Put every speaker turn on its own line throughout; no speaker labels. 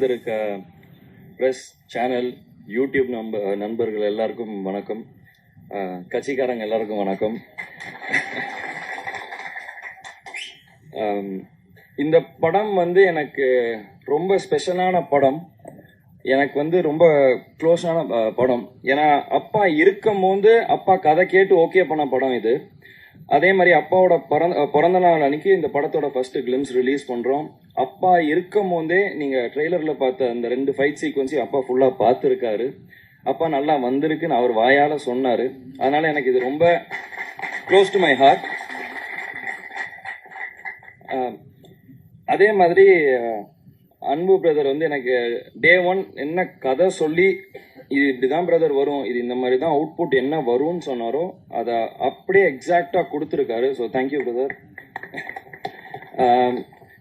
வந்திருக்க press channel YouTube நண்பர்கள் எல்லாருக்கும் வணக்கம். கட்சிக்காரங்க எல்லாருக்கும் வணக்கம். இந்த படம் வந்து எனக்கு ரொம்ப ஸ்பெஷலான படம். எனக்கு வந்து ரொம்ப க்ளோஸான படம். ஏன்னா அப்பா இருக்கும் போது அப்பா கதை கேட்டு ஓகே பண்ண படம் இது. அதே மாதிரி அப்பாவோட பிறந்த நாள் அன்னைக்கு இந்த படத்தோட ஃபர்ஸ்ட் கிளிம்ஸ் ரிலீஸ் பண்றோம். அப்பா இருக்கும் போதே நீங்க ட்ரெய்லர்ல பார்த்த அந்த 2 ஃபைட் சீக்வன்ஸையும் அப்பா ஃபுல்லா பார்த்துருக்காரு. அப்பா நல்லா வந்திருக்குன்னு அவர் வாயால சொன்னாரு. அதனால எனக்கு இது ரொம்ப க்ளோஸ் டு மை ஹார்ட். அதே மாதிரி அன்பு பிரதர் வந்து எனக்கு டே 1 என்ன கதை சொல்லி இது இப்படிதான் பிரதர் வரும், இது இந்த மாதிரி தான் அவுட்புட் என்ன வரும்னு சொன்னாரோ அதை அப்படியே எக்ஸாக்டா கொடுத்துருக்காரு. So thank you brother.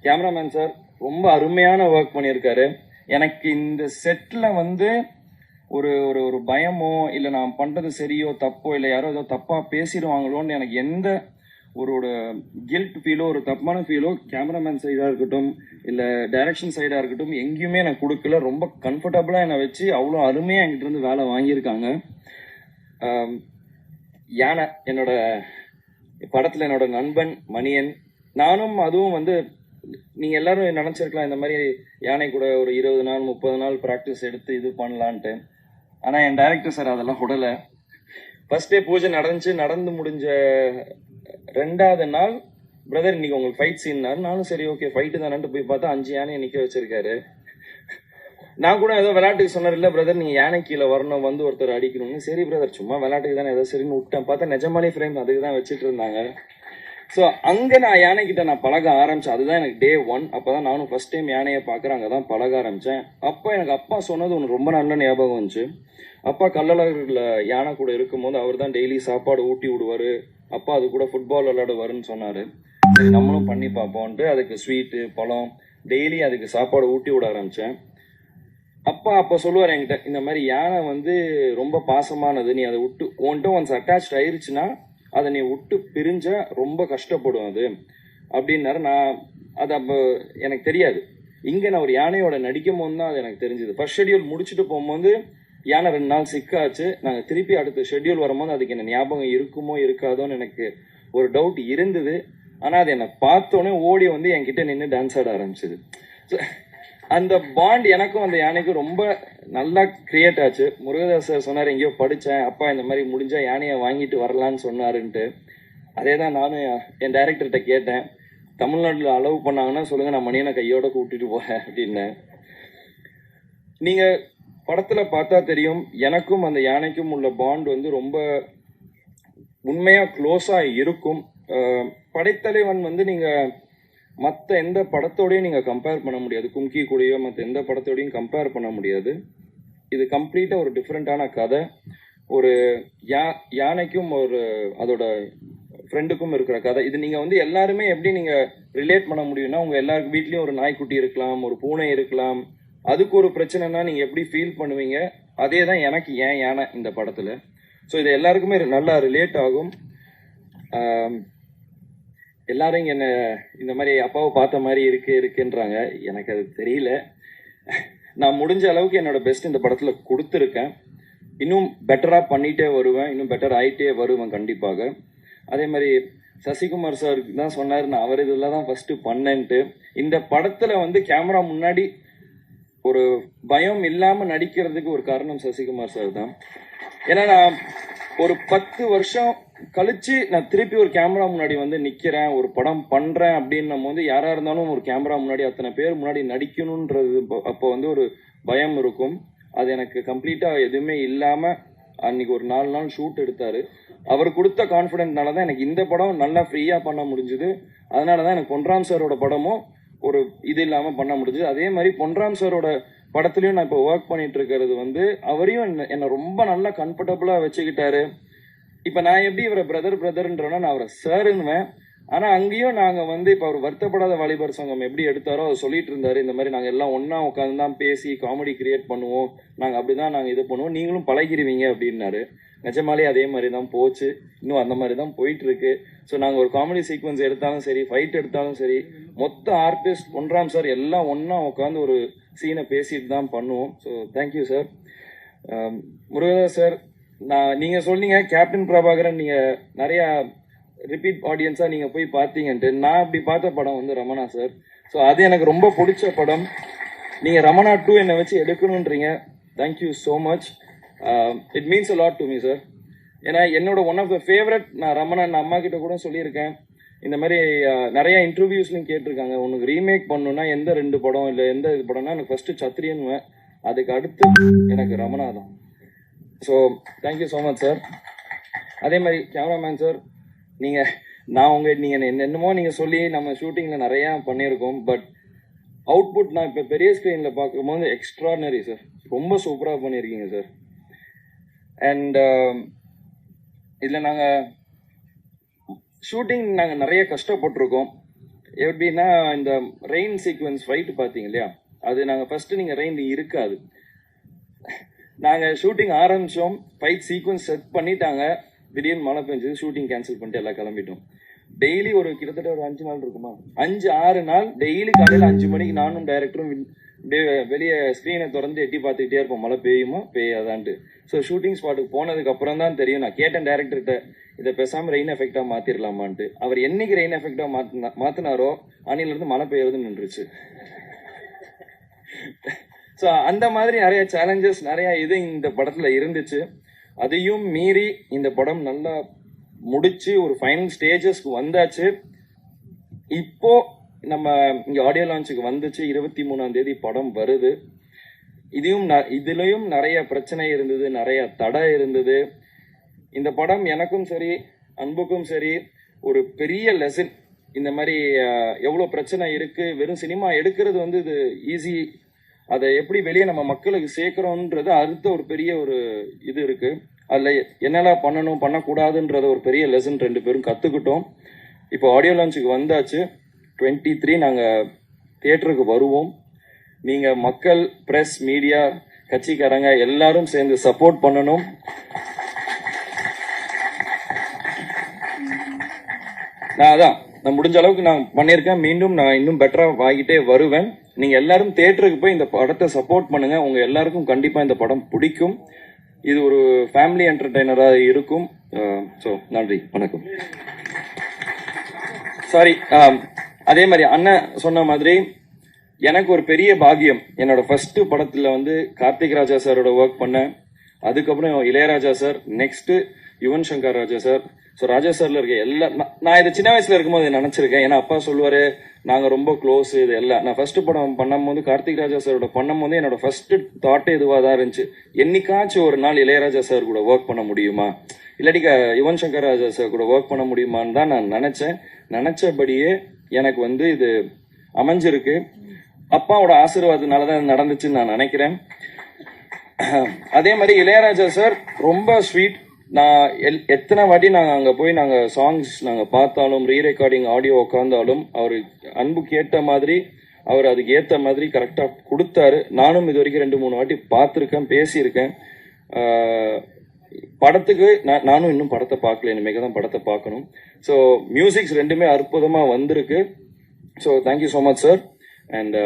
Cameraman sir ரொம்ப அருமையான ஒர்க் பண்ணியிருக்காரு. எனக்கு இந்த செட்டில் வந்து ஒரு ஒரு ஒரு பயமோ இல்லை நான் பண்ணுறது சரியோ தப்போ இல்லை யாரோ ஏதோ தப்பாக பேசிடுவாங்களோன்னு எனக்கு எந்த ஒரு கில்ட் ஃபீலோ ஒரு தப்பான ஃபீலோ கேமராமேன் சைடாக இருக்கட்டும் இல்லை டைரக்ஷன் சைடாக இருக்கட்டும் எங்கேயுமே எனக்கு கொடுக்கல. ரொம்ப கம்ஃபர்டபுளாக என்னை வச்சு அவ்வளோ அருமையாக என்கிட்ட இருந்து வேலை வாங்கியிருக்காங்க. யானை என்னோட படத்தில் என்னோட நண்பன் மணியன். நானும் அதுவும் வந்து நீங்கள் எல்லாரும் நினச்சிருக்கலாம் இந்த மாதிரி யானை கூட ஒரு 20 நாள் 30 நாள் ப்ராக்டிஸ் எடுத்து இது பண்ணலான்ட்டு. ஆனால் என் டைரக்டர் சார் அதெல்லாம் விடலை. ஃபர்ஸ்ட் டே பூஜை நடந்து முடிஞ்ச 2வது நாள் பிரதர் இன்னைக்கு உங்களுக்கு ஃபைட் சீன்னாரு. நானும் சரி ஓகே ஃபைட்டு தானேன்ட்டு போய் பார்த்தா 5 யானையை நிற்க வச்சிருக்காரு. நான் கூட ஏதோ விளையாட்டுக்கு சொன்னார், இல்லை பிரதர் நீங்கள் யானை கீழே வரணும் வந்து ஒருத்தர் அடிக்கணும்னு. சரி பிரதர் சும்மா விளையாட்டுக்கு தானே ஏதோ சரின்னு விட்டேன். பார்த்தா நிஜமாலே ஃப்ரேம் அதுக்கு தான் வச்சுட்டு இருந்தாங்க. ஸோ அங்கே நான் யானைக்கிட்ட நான் பழக ஆரம்பித்தேன். அதுதான் எனக்கு டே 1. அப்போ தான் நானும் ஃபர்ஸ்ட் டைம் யானையை பார்க்குறேன். அங்கே தான் பழக ஆரம்பித்தேன். அப்போ எனக்கு அப்பா சொன்னது ஒன்று ரொம்ப நல்ல ஞாபகம் வந்துச்சு. அப்பா கள்ளழகர்ல யானை கூட இருக்கும்போது அவர் தான் டெய்லி சாப்பாடு ஊட்டி விடுவார். அப்பா அது கூட ஃபுட்பால் விளையாடுவாருன்னு சொன்னார். சரி நம்மளும் பண்ணி பார்ப்போன்ட்டு அதுக்கு ஸ்வீட்டு பழம் டெய்லி அதுக்கு சாப்பாடு ஊட்டி விட ஆரம்பித்தேன். அப்பா அப்போ சொல்லுவார் என்கிட்ட, இந்த மாதிரி யானை வந்து ரொம்ப பாசமானது, நீ அதை விட்டு உன்ட்டு ஒன்ஸ் அட்டாச் ஆயிருச்சுன்னா அதை நீ விட்டு பிரிஞ்சா ரொம்ப கஷ்டப்படும் அது அப்படின்னாரு. நான் அது அப்போ எனக்கு தெரியாது. இங்கே நான் ஒரு யானையோட நடிக்கும் போது தான் அது எனக்கு தெரிஞ்சுது. ஃபர்ஸ்ட் ஷெட்யூல் முடிச்சுட்டு போகும்போது யானை 2 நாள் சிக்காச்சு. நாங்கள் திருப்பி அடுத்த ஷெட்யூல் வரும்போது அதுக்கு என்ன ஞாபகம் இருக்குமோ இருக்காதோன்னு எனக்கு ஒரு டவுட் இருந்தது. ஆனால் அது என்னை பார்த்தோன்னே ஓடி வந்து என்கிட்ட நின்று டான்ஸ் ஆட ஆரம்பிச்சிது. அந்த பாண்ட் எனக்கும் அந்த யானைக்கும் ரொம்ப நல்லா கிரியேட் ஆச்சு. முருகதாஸ் சார் சொன்னார், எங்கேயோ படித்தேன் அப்பா இந்த மாதிரி முடிஞ்சால் யானையை வாங்கிட்டு வரலான்னு சொன்னாருன்ட்டு. அதே தான் நானும் என் டைரக்டர்கிட்ட கேட்டேன், தமிழ்நாட்டில் அலோவ் பண்ணாங்கன்னா சொல்லுங்கள், நான் மணியனை கையோட கூட்டிட்டு போகிறேன் அப்படின்னேன். நீங்கள் படத்தில் பார்த்தா தெரியும், எனக்கும் அந்த யானைக்கும் உள்ள பாண்ட் வந்து ரொம்ப உண்மையாக க்ளோஸாக இருக்கும். படைத்தலைவன் வந்து நீங்கள் மற்ற எந்த படத்தோடையும் நீங்கள் கம்பேர் பண்ண முடியாது. கும்கி கூடயோ மற்ற எந்த படத்தோடையும் கம்பேர் பண்ண முடியாது. இது கம்ப்ளீட்டாக ஒரு டிஃப்ரெண்ட்டான கதை. ஒரு யானைக்கும் ஒரு அதோட ஃப்ரெண்டுக்கும் இருக்கிற கதை. இது நீங்கள் வந்து எல்லாருமே எப்படி நீங்கள் ரிலேட் பண்ண முடியும்னா, உங்கள் எல்லாருக்கும் வீட்லேயும் ஒரு நாய்க்குட்டி இருக்கலாம், ஒரு பூனை இருக்கலாம். அதுக்கு ஒரு பிரச்சனைனா நீங்கள் எப்படி ஃபீல் பண்ணுவீங்க, அதே தான் எனக்கு ஏன் யானை இந்த படத்தில். ஸோ இது எல்லாருக்குமே நல்லா ரிலேட் ஆகும். எல்லாரும் என்ன இந்த மாதிரி அப்பாவை பார்த்த மாதிரி இருக்குன்றாங்க. எனக்கு அது தெரியல. நான் முடிஞ்ச அளவுக்கு என்னோட பெஸ்ட் இந்த படத்தில் கொடுத்துருக்கேன். இன்னும் பெட்டராக பண்ணிகிட்டே வருவேன், இன்னும் பெட்டர் ஆகிட்டே வருவேன் கண்டிப்பாக. அதே மாதிரி சசிகுமார் சார் தான் சொன்னார், நான் அவர் இதில் தான் ஃபஸ்ட்டு பண்ணேன்ட்டு. இந்த படத்தில் வந்து கேமரா முன்னாடி ஒரு பயம் இல்லாமல் நடிக்கிறதுக்கு ஒரு காரணம் சசிகுமார் சார் தான். ஏன்னா நான் ஒரு 10 வருஷம் கழிச்சு நான் திருப்பி ஒரு கேமரா முன்னாடி வந்து நிற்கிறேன், ஒரு படம் பண்ணுறேன் அப்படின்னும் போது யாராக இருந்தாலும் ஒரு கேமரா முன்னாடி அத்தனை பேர் முன்னாடி நடிக்கணுன்றது அப்போ வந்து ஒரு பயம் இருக்கும். அது எனக்கு கம்ப்ளீட்டாக எதுவுமே இல்லாமல் அன்னைக்கு ஒரு 4 நாள் ஷூட் எடுத்தார். அவர் கொடுத்த கான்ஃபிடென்ட்னால தான் எனக்கு இந்த படம் நல்லா ஃப்ரீயாக பண்ண முடிஞ்சுது. அதனால தான் எனக்கு பொன்ராம் சாரோட படமும் ஒரு இது இல்லாமல் பண்ண முடிஞ்சுது. அதே மாதிரி பொன்ராம் சாரோட படத்துலையும் நான் இப்போ ஒர்க் பண்ணிட்டு இருக்கிறது வந்து அவரையும் என்னை ரொம்ப நல்லா கம்ஃபர்டபுளாக வச்சுக்கிட்டாரு. இப்போ நான் எப்படி இவரை பிரதர்ன்றோன்னா நான் அவரை சாருன்னுவேன். ஆனால் அங்கேயும் நாங்கள் வந்து இப்போ அவர் வருத்தப்படாத வாலிபர் சங்கம் எப்படி எடுத்தாரோ அதை சொல்லிட்டு இருந்தாரு. இந்த மாதிரி நாங்கள் எல்லாம் ஒன்றா உட்காந்து தான் பேசி காமெடி கிரியேட் பண்ணுவோம், நாங்கள் அப்படி தான் நாங்கள் இது பண்ணுவோம், நீங்களும் பழகிடுவீங்க அப்படின்னாரு. நிஜமாலே அதே மாதிரி தான் போச்சு. இன்னும் அந்த மாதிரி தான் போயிட்டு இருக்கு. ஸோ நாங்கள் ஒரு காமெடி சீக்வன்ஸ் எடுத்தாலும் சரி, ஃபைட் எடுத்தாலும் சரி, மொத்த ஆர்டிஸ்ட் பொன்ராம் சார் எல்லாம் ஒன்றா உட்காந்து ஒரு சீனை பேசிட்டு தான் பண்ணுவோம். So thank you sir. Murugadoss sir, நீங்கள் சொன்னீங்க கேப்டன் பிரபாகரன் நீங்கள் நிறையா ரிப்பீட் ஆடியன்ஸாக நீங்கள் போய் பார்த்தீங்கன்ட்டு. நான் அப்படி பார்த்த படம் வந்து ரமணா சார். ஸோ அது எனக்கு ரொம்ப பிடிச்ச படம். நீங்கள் ரமணா 2 என்னை வச்சு எடுக்கணுன்றீங்க. Thank you so much. It means a lot to me sir. ஏன்னா என்னோட ஒன் ஆஃப் த ஃபேவரட், நான் ரமணா அம்மா கிட்ட கூட சொல்லியிருக்கேன். இந்த மாதிரி நிறைய இன்டர்வியூஸ்லையும் கேட்டிருக்காங்க, உனக்கு ரீமேக் பண்ணணும்னா எந்த 2 படம் இல்லை எந்த இது படம்னா எனக்கு ஃபர்ஸ்ட் சத்ரியன்வேன், அதுக்கு அடுத்து எனக்கு ரமணா தான். So thank you so much sir. அதே மாதிரி கேமராமேன் சார், நீங்கள் என்னமோ நீங்கள் சொல்லி நம்ம ஷூட்டிங்கில் நிறையா பண்ணியிருக்கோம். பட் அவுட்புட் நான் இப்போ பெரிய ஸ்க்ரீனில் பார்க்கும்போது எக்ஸ்ட்ராடனரி சார். ரொம்ப சூப்பராக பண்ணியிருக்கீங்க சார். அண்ட் இதில் நாங்கள் ஷூட்டிங் நாங்கள் நிறைய கஷ்டப்பட்டிருக்கோம். எப்படின்னா இந்த ரெயின் சீக்வன்ஸ் ஃபைட்டு பார்த்தீங்க இல்லையா, அது நாங்கள் ஃபஸ்ட்டு நீங்கள் ரெயின் இருக்காது, நாங்கள் ஷூட்டிங் ஆரம்பித்தோம், ஃபைட் சீக்வன்ஸ் செட் பண்ணிட்டாங்க, திடீர்னு மழை பெஞ்சது, ஷூட்டிங் கேன்சல் பண்ணிட்டு எல்லாம் கிளம்பிட்டோம். டெய்லி கிட்டத்தட்ட ஒரு 5 நாள் இருக்குமா, 5-6 நாள் டெய்லி காலையில் 5 மணிக்கு நானும் டைரக்டரும் வெளியே ஸ்க்ரீனை திறந்து எட்டி பார்த்துக்கிட்டே இருப்போம், மழை பெய்யுமா பெய்யாதான்ட்டு. ஸோ ஷூட்டிங் ஸ்பாட்டுக்கு போனதுக்கு அப்புறம் தான் தெரியும். நான் கேட்டேன் டேரக்டர்கிட்ட, இதை பேசாமல் ரெயின் எஃபெக்டாக மாற்றிடலாமான்ட்டு. அவர் என்னைக்கு ரெயின் எஃபெக்டாக மாற்றினாரோ அன்னிலிருந்து மழை பெய்யறது நின்றுச்சு. ஸோ அந்த மாதிரி நிறைய சேலஞ்சஸ் நிறைய இது இந்த படத்தில் இருந்துச்சு. அதையும் மீறி இந்த படம் நல்லா முடிச்சு ஒரு ஃபைனல் ஸ்டேஜஸ்க்கு வந்தாச்சு. இப்போ நம்ம இங்கே ஆடியோ லான்ச்சுக்கு வந்துச்சு, 23ஆம் தேதி படம் வருது. இதுலயும் நிறைய பிரச்சனை இருந்தது, நிறைய தடை இருந்தது. இந்த படம் எனக்கும் சரி அன்புக்கும் சரி ஒரு பெரிய லெசன். இந்த மாதிரி எவ்வளோ பிரச்சனை இருக்கு, வெறும் சினிமா எடுக்கிறது வந்து இது ஈஸி, அதை எப்படி வெளியே நம்ம மக்களுக்கு சேர்க்கிறோன்றது அடுத்த ஒரு பெரிய ஒரு இது இருக்கு. அதில் என்னெல்லாம் பண்ணணும் பண்ணக்கூடாதுன்றத ஒரு பெரிய லெசன் 2 பேரும் கற்றுக்கிட்டோம். இப்போ ஆடியோ லான்ச்சுக்கு வந்தாச்சு. 23 நாங்கள் தியேட்டருக்கு வருவோம். நீங்கள் மக்கள், ப்ரெஸ், மீடியா, கட்சிக்காரங்க எல்லாரும் சேர்ந்து சப்போர்ட் பண்ணணும். நான் முடிஞ்ச அளவுக்கு நான் பண்ணியிருக்கேன். மீண்டும் நான் இன்னும் பெட்டராக வாங்கிட்டே வருவேன். நீங்கள் எல்லாரும் தியேட்டருக்கு போய் இந்த படத்தை சப்போர்ட் பண்ணுங்க. உங்கள் எல்லாருக்கும் கண்டிப்பாக இந்த படம் பிடிக்கும். இது ஒரு ஃபேமிலி என்டர்டெய்னராக இருக்கும். ஸோ நன்றி, வணக்கம். சாரி, அதே மாதிரி அண்ணன் சொன்ன மாதிரி எனக்கு ஒரு பெரிய பாக்கியம். என்னோட ஃபர்ஸ்ட் படத்தில் வந்து கார்த்திக் ராஜா சாரோட ஒர்க் பண்ணேன். அதுக்கப்புறம் Ilaiyaraaja sir, next Yuvan Shankar Raja sir. So ராஜா சார்ல இருக்க எல்லாம் நான் இதை சின்ன வயசுல இருக்கும்போது நினைச்சிருக்கேன். ஏன்னா அப்பா சொல்லுவாரு நாங்கள் ரொம்ப க்ளோஸ். இது எல்லாம் நான் ஃபர்ஸ்ட் படம் பண்ணும்போது கார்த்திக் ராஜா சாரோட பண்ணும்போது என்னோட ஃபர்ஸ்ட் தாட்டே இதுவாக தான் இருந்துச்சு. என்னைக்காச்சும் ஒரு நாள் இளையராஜா சார் கூட ஒர்க் பண்ண முடியுமா, இல்லாட்டி யுவன் சங்கர் ராஜா சார் கூட ஒர்க் பண்ண முடியுமான்னு தான் நான் நினைச்சேன். நினைச்சபடியே எனக்கு வந்து இது அமைஞ்சிருக்கு. அப்பாவோட ஆசீர்வாதத்தினால தான் நடந்துச்சுன்னு நான் நினைக்கிறேன். அதே மாதிரி இளையராஜா சார் ரொம்ப ஸ்வீட். நான் எத்தனை வாட்டி நாங்கள் அங்கே போய் நாங்கள் சாங்ஸ் நாங்கள் பார்த்தாலும், ரீ ரெக்கார்டிங் ஆடியோ உட்காந்தாலும் அவர் அன்புக்கு ஏற்ற மாதிரி அவர் அதுக்கு ஏற்ற மாதிரி கரெக்டாக கொடுத்தாரு. நானும் இது வரைக்கும் 2-3 வாட்டி பார்த்துருக்கேன், பேசியிருக்கேன். படத்துக்கு நானும் இன்னும் படத்தை பார்க்கல, இனிமேல் தான் படத்தை பார்க்கணும். ஸோ மியூசிக்ஸ் 2மே அற்புதமாக வந்திருக்கு. So thank you so much sir. And